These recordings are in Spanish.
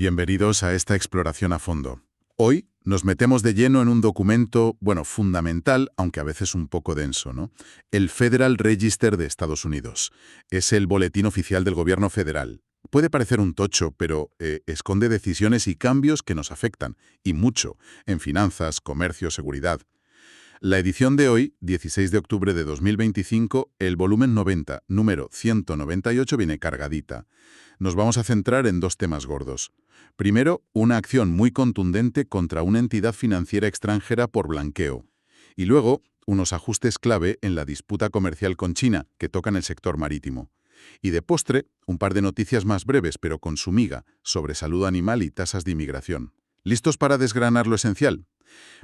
Bienvenidos a esta exploración a fondo. Hoy nos metemos de lleno en un documento, fundamental, aunque a veces un poco denso, ¿no? El Federal Register de Estados Unidos. Es el boletín oficial del gobierno federal. Puede parecer un tocho, pero esconde decisiones y cambios que nos afectan, y mucho, en finanzas, comercio, seguridad. La edición de hoy, 16 de octubre de 2025, el volumen 90, número 198, viene cargadita. Nos vamos a centrar en dos temas gordos. Primero, una acción muy contundente contra una entidad financiera extranjera por blanqueo. Y luego, unos ajustes clave en la disputa comercial con China, que tocan el sector marítimo. Y de postre, un par de noticias más breves, pero con su miga, sobre salud animal y tasas de inmigración. ¿Listos para desgranar lo esencial?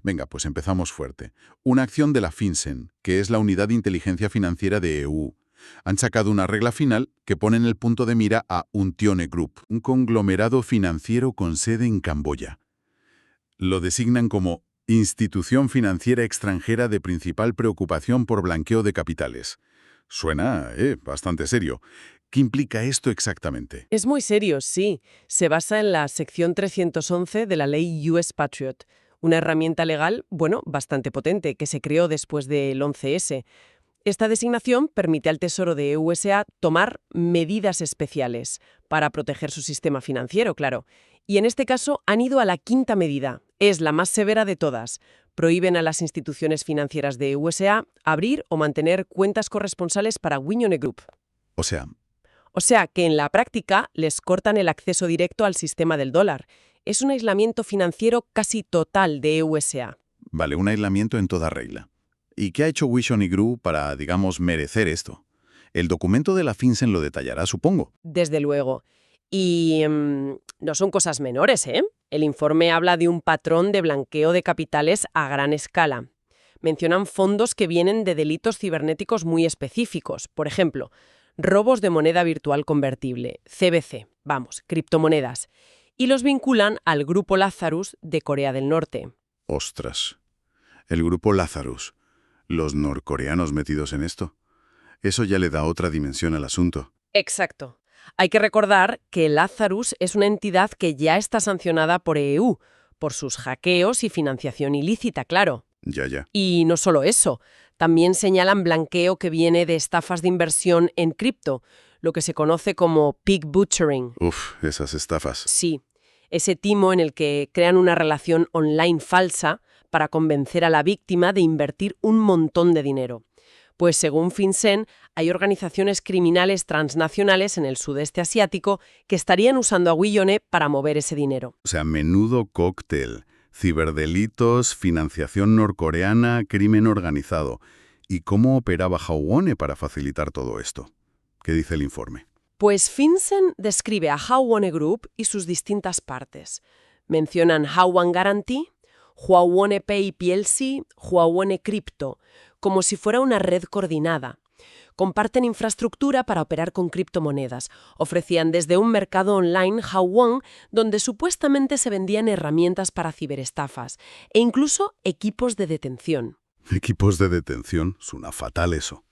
Venga, pues empezamos fuerte. Una acción de la FinCEN, que es la Unidad de Inteligencia Financiera de EU. Han sacado una regla final que pone en el punto de mira a Untione Group, un conglomerado financiero con sede en Camboya. Lo designan como institución financiera extranjera de principal preocupación por blanqueo de capitales. Suena, bastante serio. ¿Qué implica esto exactamente? Es muy serio, sí. Se basa en la sección 311 de la ley US Patriot, una herramienta legal, bastante potente, que se creó después del 11S. Esta designación permite al Tesoro de USA tomar medidas especiales para proteger su sistema financiero, claro. Y en este caso han ido a la quinta medida. Es la más severa de todas. Prohíben a las instituciones financieras de USA abrir o mantener cuentas corresponsales para Wiñone Group. O sea, que en la práctica les cortan el acceso directo al sistema del dólar. Es un aislamiento financiero casi total de USA. vale, un aislamiento en toda regla. ¿Y qué ha hecho Wiñone Group para, merecer esto? El documento de la FinCEN lo detallará, supongo. Desde luego. Y no son cosas menores, ¿eh? El informe habla de un patrón de blanqueo de capitales a gran escala. Mencionan fondos que vienen de delitos cibernéticos muy específicos. Por ejemplo, robos de moneda virtual convertible, CBC, criptomonedas. Y los vinculan al grupo Lazarus de Corea del Norte. Ostras. El grupo Lazarus. ¿Los norcoreanos metidos en esto? Eso ya le da otra dimensión al asunto. Exacto. Hay que recordar que Lazarus es una entidad que ya está sancionada por EU, por sus hackeos y financiación ilícita, claro. Ya. Y no solo eso, también señalan blanqueo que viene de estafas de inversión en cripto, lo que se conoce como pig butchering. Uf, esas estafas. Sí, ese timo en el que crean una relación online falsa para convencer a la víctima de invertir un montón de dinero. Pues según FinCEN, hay organizaciones criminales transnacionales en el sudeste asiático que estarían usando a Wiñone para mover ese dinero. O sea, menudo cóctel. Ciberdelitos, financiación norcoreana, crimen organizado. ¿Y cómo operaba Hawon para facilitar todo esto? ¿Qué dice el informe? Pues FinCEN describe a Hawon Group y sus distintas partes. Mencionan Hawon Guarantee, Hwawone Pay PLC, Hwawone Crypto, como si fuera una red coordinada. Comparten infraestructura para operar con criptomonedas. Ofrecían desde un mercado online Hawon, donde supuestamente se vendían herramientas para ciberestafas, e incluso equipos de detención. Equipos de detención, suena fatal eso.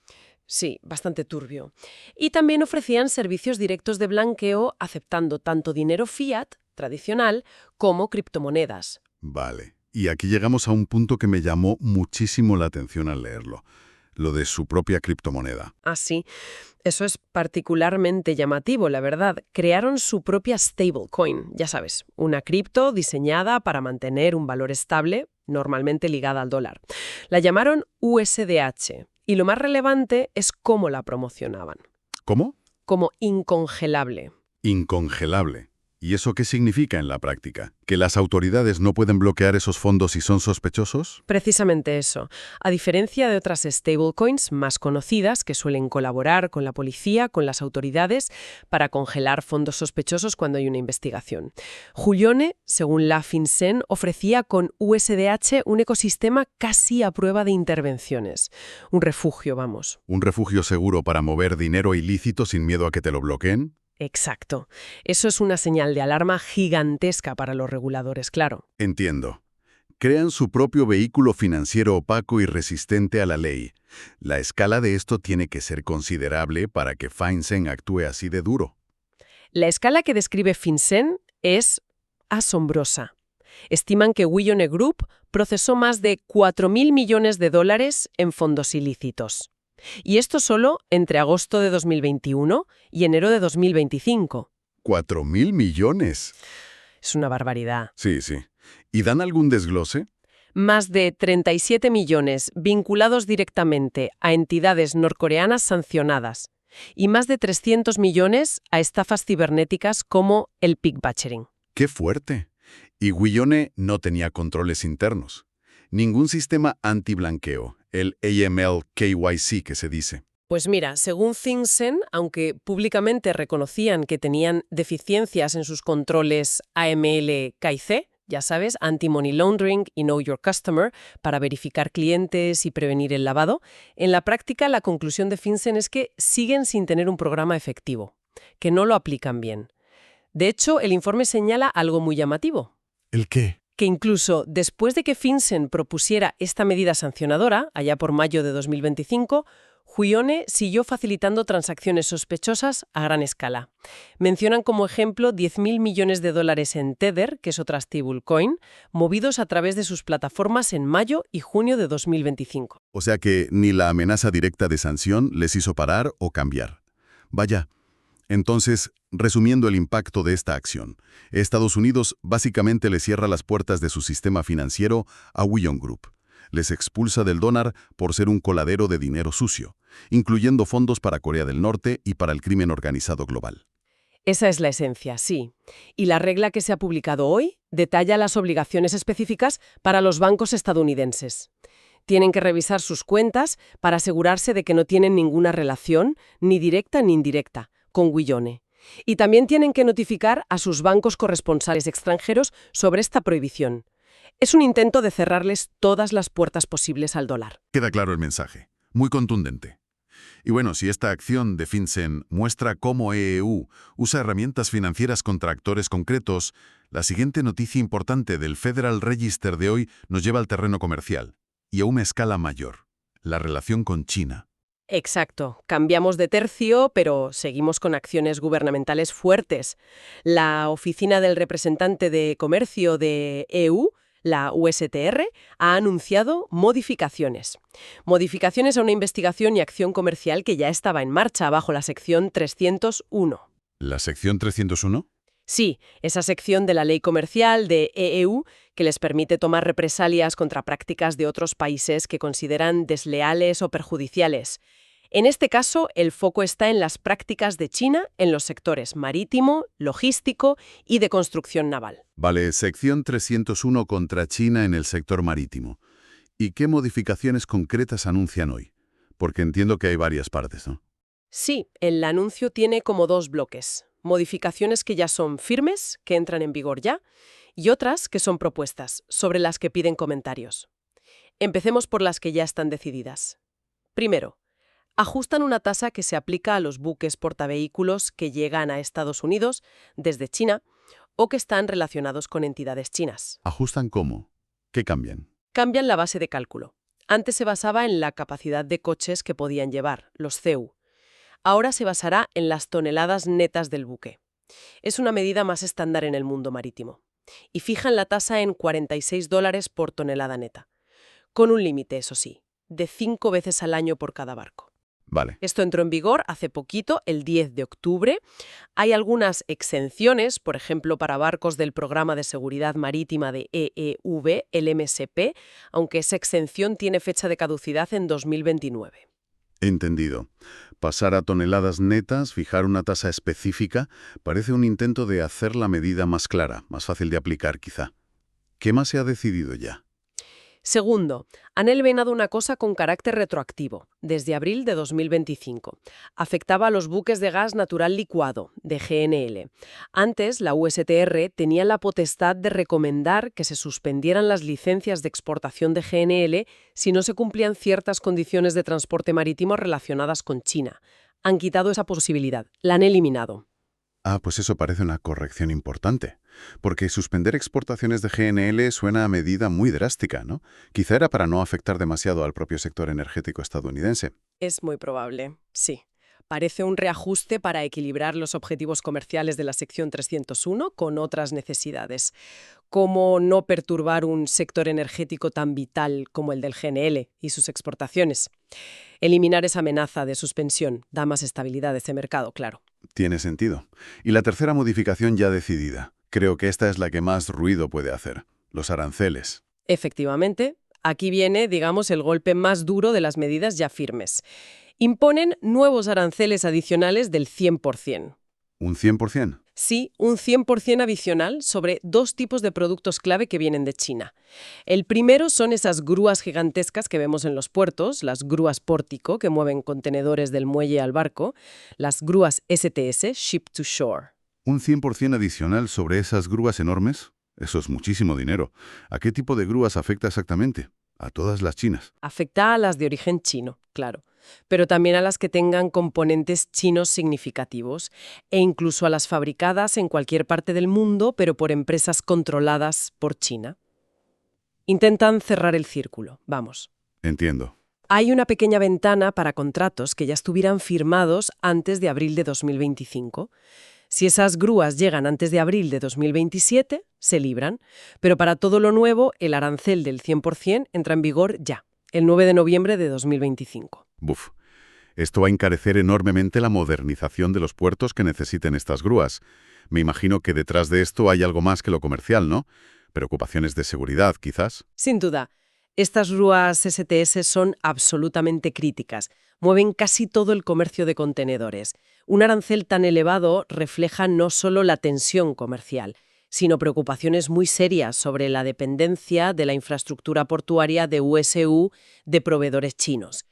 Sí, bastante turbio. Y también ofrecían servicios directos de blanqueo aceptando tanto dinero fiat, tradicional, como criptomonedas. Vale. Y aquí llegamos a un punto que me llamó muchísimo la atención al leerlo. Lo de su propia criptomoneda. Ah, sí. Eso es particularmente llamativo, la verdad. Crearon su propia stablecoin, ya sabes, una cripto diseñada para mantener un valor estable, normalmente ligada al dólar. La llamaron USDH. Y lo más relevante es cómo la promocionaban. ¿Cómo? Como incongelable. Incongelable. ¿Y eso qué significa en la práctica? ¿Que las autoridades no pueden bloquear esos fondos si son sospechosos? Precisamente eso. A diferencia de otras stablecoins más conocidas que suelen colaborar con la policía, con las autoridades, para congelar fondos sospechosos cuando hay una investigación. Wiñone, según la FinCEN, ofrecía con USDH un ecosistema casi a prueba de intervenciones. Un refugio, vamos. ¿Un refugio seguro para mover dinero ilícito sin miedo a que te lo bloqueen? Exacto. Eso es una señal de alarma gigantesca para los reguladores, claro. Entiendo. Crean su propio vehículo financiero opaco y resistente a la ley. La escala de esto tiene que ser considerable para que FinCEN actúe así de duro. La escala que describe FinCEN es asombrosa. Estiman que Willone Group procesó más de 4.000 millones de dólares en fondos ilícitos. Y esto solo entre agosto de 2021 y enero de 2025. ¡4.000 millones! Es una barbaridad. Sí, sí. ¿Y dan algún desglose? Más de 37 millones vinculados directamente a entidades norcoreanas sancionadas y más de 300 millones a estafas cibernéticas como el pickbashing. ¡Qué fuerte! Y Willone no tenía controles internos. Ningún sistema anti-blanqueo, el AML-KYC que se dice. Pues mira, según FinCEN, aunque públicamente reconocían que tenían deficiencias en sus controles AML-KYC, ya sabes, Anti-Money Laundering y Know Your Customer, para verificar clientes y prevenir el lavado, en la práctica la conclusión de FinCEN es que siguen sin tener un programa efectivo, que no lo aplican bien. De hecho, el informe señala algo muy llamativo. ¿El qué? Que incluso después de que FinCEN propusiera esta medida sancionadora, allá por mayo de 2025, Willone siguió facilitando transacciones sospechosas a gran escala. Mencionan como ejemplo 10.000 millones de dólares en Tether, que es otra stablecoin, movidos a través de sus plataformas en mayo y junio de 2025. O sea que ni la amenaza directa de sanción les hizo parar o cambiar. Vaya. Entonces, resumiendo el impacto de esta acción, Estados Unidos básicamente le cierra las puertas de su sistema financiero a Willone Group. Les expulsa del dólar por ser un coladero de dinero sucio, incluyendo fondos para Corea del Norte y para el crimen organizado global. Esa es la esencia, sí. Y la regla que se ha publicado hoy detalla las obligaciones específicas para los bancos estadounidenses. Tienen que revisar sus cuentas para asegurarse de que no tienen ninguna relación, ni directa ni indirecta, con Willone. Y también tienen que notificar a sus bancos corresponsales extranjeros sobre esta prohibición. Es un intento de cerrarles todas las puertas posibles al dólar. Queda claro el mensaje. Muy contundente. Y bueno, si esta acción de FinCEN muestra cómo EEU usa herramientas financieras contra actores concretos, la siguiente noticia importante del Federal Register de hoy nos lleva al terreno comercial, y a una escala mayor, la relación con China. Exacto. Cambiamos de tercio, pero seguimos con acciones gubernamentales fuertes. La Oficina del Representante de Comercio de EU, la USTR, ha anunciado modificaciones. Modificaciones a una investigación y acción comercial que ya estaba en marcha bajo la sección 301. ¿La sección 301? Sí, esa sección de la ley comercial de EEU que les permite tomar represalias contra prácticas de otros países que consideran desleales o perjudiciales. En este caso, el foco está en las prácticas de China en los sectores marítimo, logístico y de construcción naval. Vale, sección 301 contra China en el sector marítimo. ¿Y qué modificaciones concretas anuncian hoy? Porque entiendo que hay varias partes, ¿no? Sí, el anuncio tiene como dos bloques. Modificaciones que ya son firmes, que entran en vigor ya, y otras que son propuestas, sobre las que piden comentarios. Empecemos por las que ya están decididas. Primero, ajustan una tasa que se aplica a los buques portavehículos que llegan a Estados Unidos desde China o que están relacionados con entidades chinas. ¿Ajustan cómo? ¿Qué cambian? Cambian la base de cálculo. Antes se basaba en la capacidad de coches que podían llevar, los CEU. Ahora se basará en las toneladas netas del buque. Es una medida más estándar en el mundo marítimo. Y fijan la tasa en $46 por tonelada neta. Con un límite, eso sí, de 5 veces al año por cada barco. Vale. Esto entró en vigor hace poquito, el 10 de octubre. Hay algunas exenciones, por ejemplo, para barcos del Programa de Seguridad Marítima de EEV, el MSP, aunque esa exención tiene fecha de caducidad en 2029. Entendido. Pasar a toneladas netas, fijar una tasa específica, parece un intento de hacer la medida más clara, más fácil de aplicar quizá. ¿Qué más se ha decidido ya? Segundo, han eliminado una cosa con carácter retroactivo, desde abril de 2025. Afectaba a los buques de gas natural licuado, de GNL. Antes, la USTR tenía la potestad de recomendar que se suspendieran las licencias de exportación de GNL si no se cumplían ciertas condiciones de transporte marítimo relacionadas con China. Han quitado esa posibilidad, la han eliminado. Ah, pues eso parece una corrección importante, porque suspender exportaciones de GNL suena a medida muy drástica, ¿no? Quizá era para no afectar demasiado al propio sector energético estadounidense. Es muy probable, sí. Parece un reajuste para equilibrar los objetivos comerciales de la sección 301 con otras necesidades, como no perturbar un sector energético tan vital como el del GNL y sus exportaciones. Eliminar esa amenaza de suspensión da más estabilidad a ese mercado, claro. Tiene sentido. Y la tercera modificación ya decidida. Creo que esta es la que más ruido puede hacer. Los aranceles. Efectivamente, aquí viene, digamos, el golpe más duro de las medidas ya firmes. Imponen nuevos aranceles adicionales del 100%. ¿Un 100%? Sí, un 100% adicional sobre dos tipos de productos clave que vienen de China. El primero son esas grúas gigantescas que vemos en los puertos, las grúas pórtico que mueven contenedores del muelle al barco, las grúas STS, Ship to Shore. ¿Un 100% adicional sobre esas grúas enormes? Eso es muchísimo dinero. ¿A qué tipo de grúas afecta exactamente? A todas las chinas. Afecta a las de origen chino, claro, pero también a las que tengan componentes chinos significativos e incluso a las fabricadas en cualquier parte del mundo, pero por empresas controladas por China. Intentan cerrar el círculo, vamos. Entiendo. Hay una pequeña ventana para contratos que ya estuvieran firmados antes de abril de 2025. Si esas grúas llegan antes de abril de 2027, se libran, pero para todo lo nuevo, el arancel del 100% entra en vigor ya, el 9 de noviembre de 2025. Buf. Esto va a encarecer enormemente la modernización de los puertos que necesiten estas grúas. Me imagino que detrás de esto hay algo más que lo comercial, ¿no? Preocupaciones de seguridad, quizás. Sin duda, estas grúas STS son absolutamente críticas. Mueven casi todo el comercio de contenedores. Un arancel tan elevado refleja no solo la tensión comercial, sino preocupaciones muy serias sobre la dependencia de la infraestructura portuaria de USU de proveedores chinos,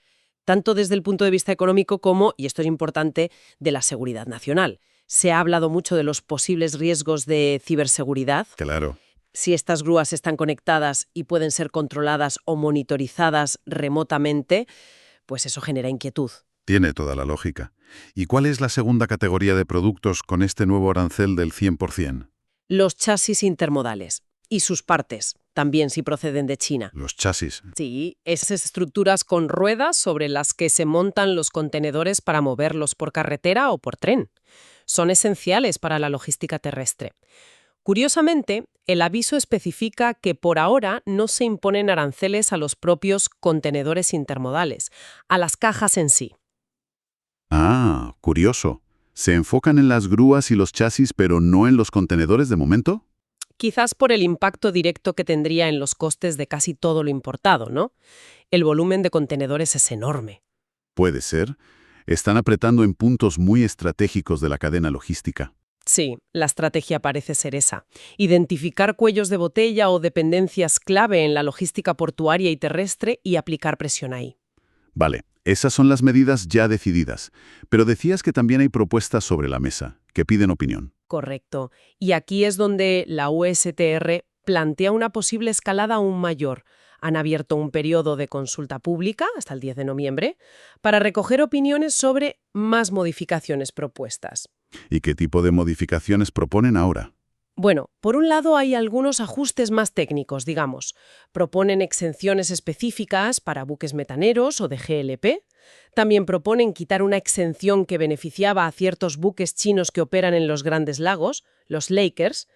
tanto desde el punto de vista económico como, y esto es importante, de la seguridad nacional. Se ha hablado mucho de los posibles riesgos de ciberseguridad. Claro. Si estas grúas están conectadas y pueden ser controladas o monitorizadas remotamente, pues eso genera inquietud. Tiene toda la lógica. ¿Y cuál es la segunda categoría de productos con este nuevo arancel del 100%? Los chasis intermodales y sus partes, también si proceden de China. Los chasis. Sí, esas estructuras con ruedas sobre las que se montan los contenedores para moverlos por carretera o por tren. Son esenciales para la logística terrestre. Curiosamente, el aviso especifica que por ahora no se imponen aranceles a los propios contenedores intermodales, a las cajas en sí. Ah, curioso. ¿Se enfocan en las grúas y los chasis pero no en los contenedores de momento? Quizás por el impacto directo que tendría en los costes de casi todo lo importado, ¿no? El volumen de contenedores es enorme. Puede ser. Están apretando en puntos muy estratégicos de la cadena logística. Sí, la estrategia parece ser esa. Identificar cuellos de botella o dependencias clave en la logística portuaria y terrestre y aplicar presión ahí. Vale, esas son las medidas ya decididas. Pero decías que también hay propuestas sobre la mesa, que piden opinión. Correcto. Y aquí es donde la USTR plantea una posible escalada aún mayor. Han abierto un periodo de consulta pública, hasta el 10 de noviembre, para recoger opiniones sobre más modificaciones propuestas. ¿Y qué tipo de modificaciones proponen ahora? Bueno, por un lado hay algunos ajustes más técnicos, digamos. Proponen exenciones específicas para buques metaneros o de GLP. También proponen quitar una exención que beneficiaba a ciertos buques chinos que operan en los grandes lagos, los Lakers,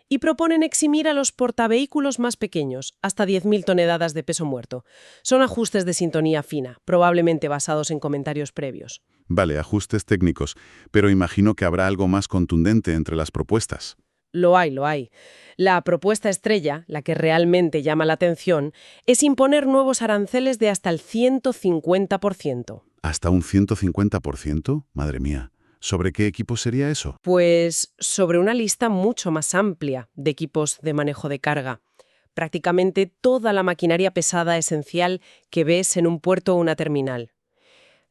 y proponen eximir a los portavehículos más pequeños, hasta 10.000 toneladas de peso muerto. Son ajustes de sintonía fina, probablemente basados en comentarios previos. Vale, ajustes técnicos, pero imagino que habrá algo más contundente entre las propuestas. Lo hay, lo hay. La propuesta estrella, la que realmente llama la atención, es imponer nuevos aranceles de hasta el 150%. ¿Hasta un 150%? Madre mía. ¿Sobre qué equipo sería eso? Pues sobre una lista mucho más amplia de equipos de manejo de carga. Prácticamente toda la maquinaria pesada esencial que ves en un puerto o una terminal.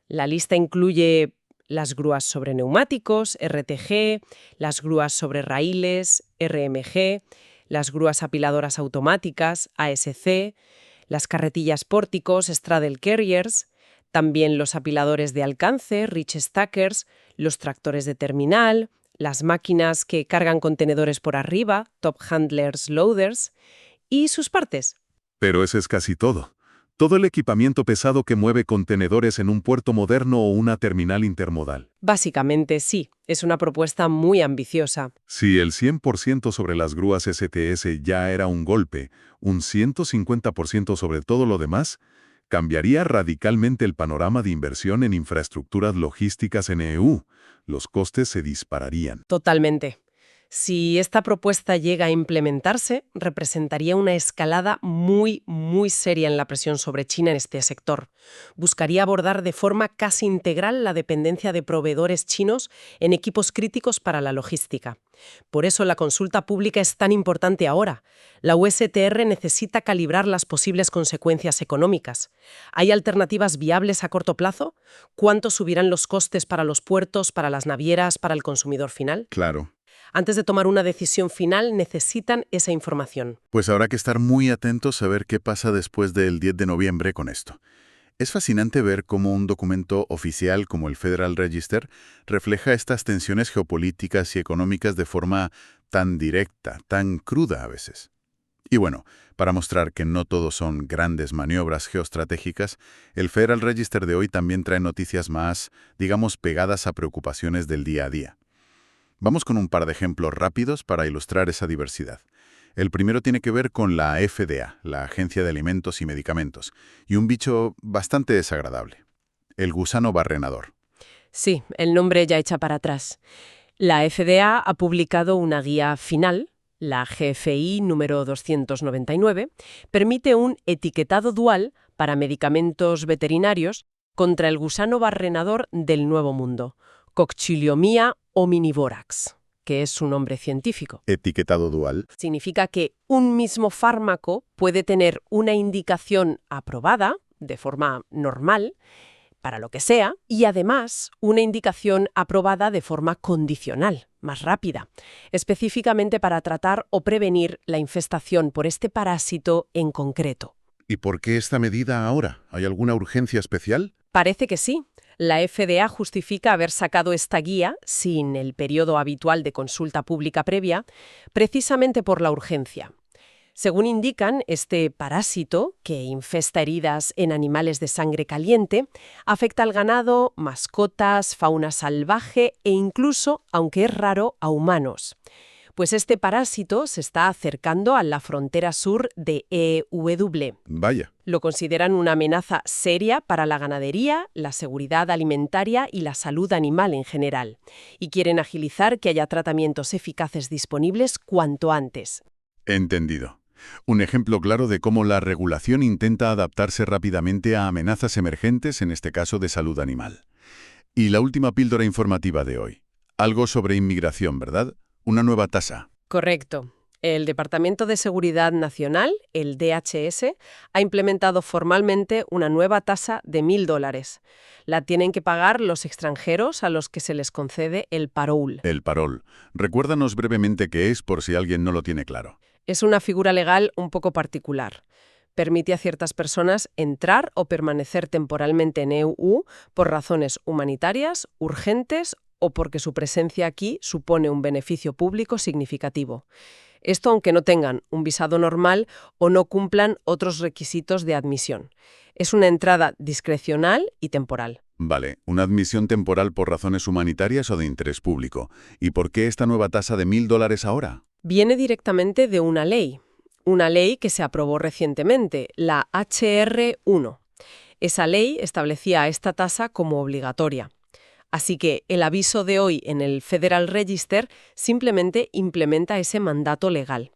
La lista incluye las grúas sobre neumáticos, RTG, las grúas sobre raíles, RMG, las grúas apiladoras automáticas, ASC, las carretillas pórticos, straddle carriers, también los apiladores de alcance, reach stackers, los tractores de terminal, las máquinas que cargan contenedores por arriba, top handlers loaders, y sus partes. Pero ese es casi todo. Todo el equipamiento pesado que mueve contenedores en un puerto moderno o una terminal intermodal. Básicamente sí, es una propuesta muy ambiciosa. Si el 100% sobre las grúas STS ya era un golpe, un 150% sobre todo lo demás, cambiaría radicalmente el panorama de inversión en infraestructuras logísticas en EU. Los costes se dispararían. Totalmente. Si esta propuesta llega a implementarse, representaría una escalada muy, muy seria en la presión sobre China en este sector. Buscaría abordar de forma casi integral la dependencia de proveedores chinos en equipos críticos para la logística. Por eso la consulta pública es tan importante ahora. La USTR necesita calibrar las posibles consecuencias económicas. ¿Hay alternativas viables a corto plazo? ¿Cuánto subirán los costes para los puertos, para las navieras, para el consumidor final? Claro. Antes de tomar una decisión final, necesitan esa información. Pues habrá que estar muy atentos a ver qué pasa después del 10 de noviembre con esto. Es fascinante ver cómo un documento oficial como el Federal Register refleja estas tensiones geopolíticas y económicas de forma tan directa, tan cruda a veces. Y bueno, para mostrar que no todo son grandes maniobras geoestratégicas, el Federal Register de hoy también trae noticias más, digamos, pegadas a preocupaciones del día a día. Vamos con un par de ejemplos rápidos para ilustrar esa diversidad. El primero tiene que ver con la FDA, la Agencia de Alimentos y Medicamentos, y un bicho bastante desagradable, el gusano barrenador. Sí, el nombre ya echa para atrás. La FDA ha publicado una guía final, la GFI número 299, permite un etiquetado dual para medicamentos veterinarios contra el gusano barrenador del Nuevo Mundo, Coxyliomia omnivorax, que es su nombre científico. Etiquetado dual. Significa que un mismo fármaco puede tener una indicación aprobada, de forma normal, para lo que sea, y además una indicación aprobada de forma condicional, más rápida, específicamente para tratar o prevenir la infestación por este parásito en concreto. ¿Y por qué esta medida ahora? ¿Hay alguna urgencia especial? Parece que sí. La FDA justifica haber sacado esta guía sin el periodo habitual de consulta pública previa, precisamente por la urgencia. Según indican, este parásito, que infesta heridas en animales de sangre caliente, afecta al ganado, mascotas, fauna salvaje e incluso, aunque es raro, a humanos. Pues este parásito se está acercando a la frontera sur de EUW. Vaya. Lo consideran una amenaza seria para la ganadería, la seguridad alimentaria y la salud animal en general, y quieren agilizar que haya tratamientos eficaces disponibles cuanto antes. Entendido. Un ejemplo claro de cómo la regulación intenta adaptarse rápidamente a amenazas emergentes, en este caso de salud animal. Y la última píldora informativa de hoy. Algo sobre inmigración, ¿verdad? Una nueva tasa. Correcto. El Departamento de Seguridad Nacional, el DHS, ha implementado formalmente una nueva tasa de $1.000. La tienen que pagar los extranjeros a los que se les concede el parole. El parol. Recuérdanos brevemente qué es por si alguien no lo tiene claro. Es una figura legal un poco particular. Permite a ciertas personas entrar o permanecer temporalmente en EU por razones humanitarias, urgentes o porque su presencia aquí supone un beneficio público significativo. Esto aunque no tengan un visado normal o no cumplan otros requisitos de admisión. Es una entrada discrecional y temporal. Vale, una admisión temporal por razones humanitarias o de interés público. ¿Y por qué esta nueva tasa de $1.000 ahora? Viene directamente de una ley que se aprobó recientemente, la HR1. Esa ley establecía esta tasa como obligatoria. Así que el aviso de hoy en el Federal Register simplemente implementa ese mandato legal.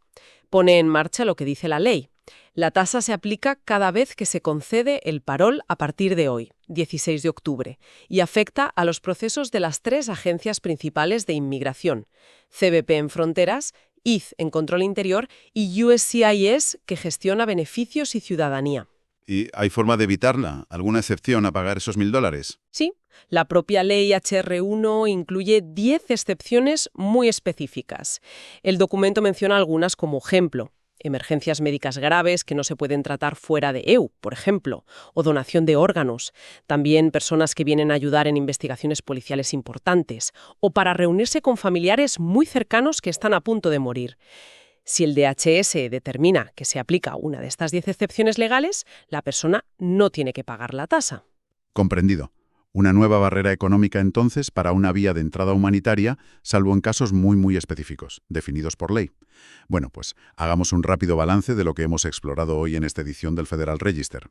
Pone en marcha lo que dice la ley. La tasa se aplica cada vez que se concede el parol a partir de hoy, 16 de octubre, y afecta a los procesos de las 3 agencias principales de inmigración, CBP en fronteras, ICE en control interior y USCIS, que gestiona beneficios y ciudadanía. ¿Y hay forma de evitarla? ¿Alguna excepción a pagar esos $1.000? Sí, la propia ley HR1 incluye 10 excepciones muy específicas. El documento menciona algunas como ejemplo. Emergencias médicas graves que no se pueden tratar fuera de EU, por ejemplo, o donación de órganos. También personas que vienen a ayudar en investigaciones policiales importantes, o para reunirse con familiares muy cercanos que están a punto de morir. Si el DHS determina que se aplica una de estas 10 excepciones legales, la persona no tiene que pagar la tasa. Comprendido. Una nueva barrera económica, entonces, para una vía de entrada humanitaria, salvo en casos muy específicos, definidos por ley. Bueno, pues hagamos un rápido balance de lo que hemos explorado hoy en esta edición del Federal Register.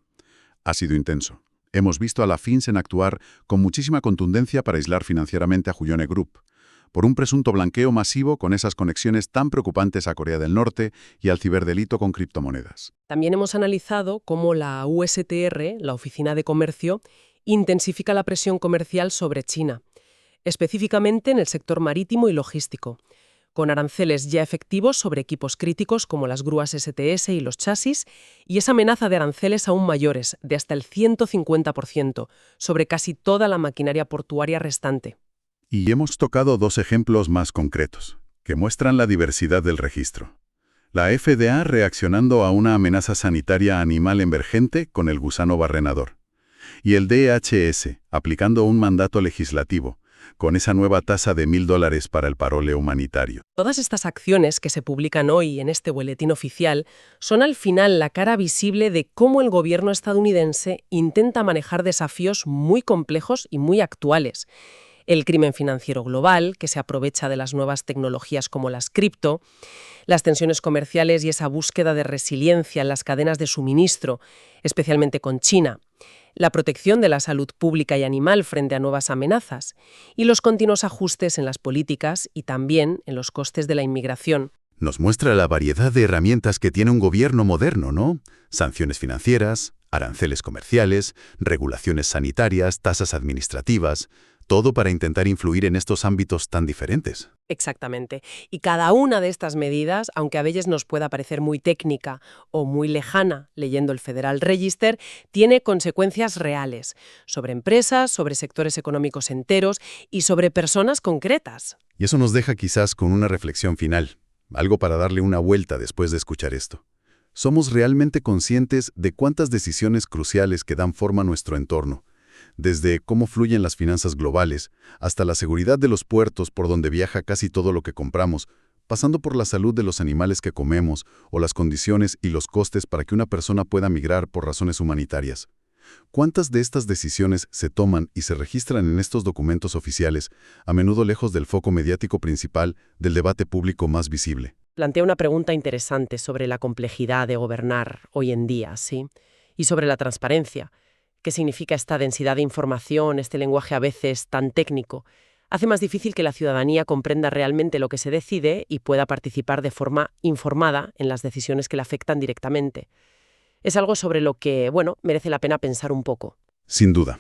Ha sido intenso. Hemos visto a la FinCEN actuar con muchísima contundencia para aislar financieramente a Huyone Group, por un presunto blanqueo masivo con esas conexiones tan preocupantes a Corea del Norte y al ciberdelito con criptomonedas. También hemos analizado cómo la USTR, la Oficina de Comercio, intensifica la presión comercial sobre China, específicamente en el sector marítimo y logístico, con aranceles ya efectivos sobre equipos críticos como las grúas STS y los chasis, y esa amenaza de aranceles aún mayores, de hasta el 150%, sobre casi toda la maquinaria portuaria restante. Y hemos tocado dos ejemplos más concretos, que muestran la diversidad del registro. La FDA reaccionando a una amenaza sanitaria animal emergente con el gusano barrenador. Y el DHS aplicando un mandato legislativo, con esa nueva tasa de $1.000 para el parole humanitario. Todas estas acciones que se publican hoy en este boletín oficial son al final la cara visible de cómo el gobierno estadounidense intenta manejar desafíos muy complejos y muy actuales. El crimen financiero global, que se aprovecha de las nuevas tecnologías como las cripto, las tensiones comerciales y esa búsqueda de resiliencia en las cadenas de suministro, especialmente con China, la protección de la salud pública y animal frente a nuevas amenazas, y los continuos ajustes en las políticas y también en los costes de la inmigración. Nos muestra la variedad de herramientas que tiene un gobierno moderno, ¿no? Sanciones financieras, aranceles comerciales, regulaciones sanitarias, tasas administrativas, todo para intentar influir en estos ámbitos tan diferentes. Exactamente. Y cada una de estas medidas, aunque a veces nos pueda parecer muy técnica o muy lejana leyendo el Federal Register, tiene consecuencias reales sobre empresas, sobre sectores económicos enteros y sobre personas concretas. Y eso nos deja quizás con una reflexión final, algo para darle una vuelta después de escuchar esto. ¿Somos realmente conscientes de cuántas decisiones cruciales que dan forma a nuestro entorno? Desde cómo fluyen las finanzas globales, hasta la seguridad de los puertos por donde viaja casi todo lo que compramos, pasando por la salud de los animales que comemos o las condiciones y los costes para que una persona pueda migrar por razones humanitarias. ¿Cuántas de estas decisiones se toman y se registran en estos documentos oficiales, a menudo lejos del foco mediático principal del debate público más visible? Plantea una pregunta interesante sobre la complejidad de gobernar hoy en día, ¿sí? Y sobre la transparencia. ¿Qué significa esta densidad de información, este lenguaje a veces tan técnico? Hace más difícil que la ciudadanía comprenda realmente lo que se decide y pueda participar de forma informada en las decisiones que le afectan directamente. Es algo sobre lo que, merece la pena pensar un poco. Sin duda.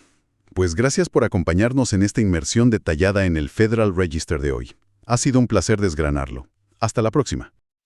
Pues gracias por acompañarnos en esta inmersión detallada en el Federal Register de hoy. Ha sido un placer desgranarlo. Hasta la próxima.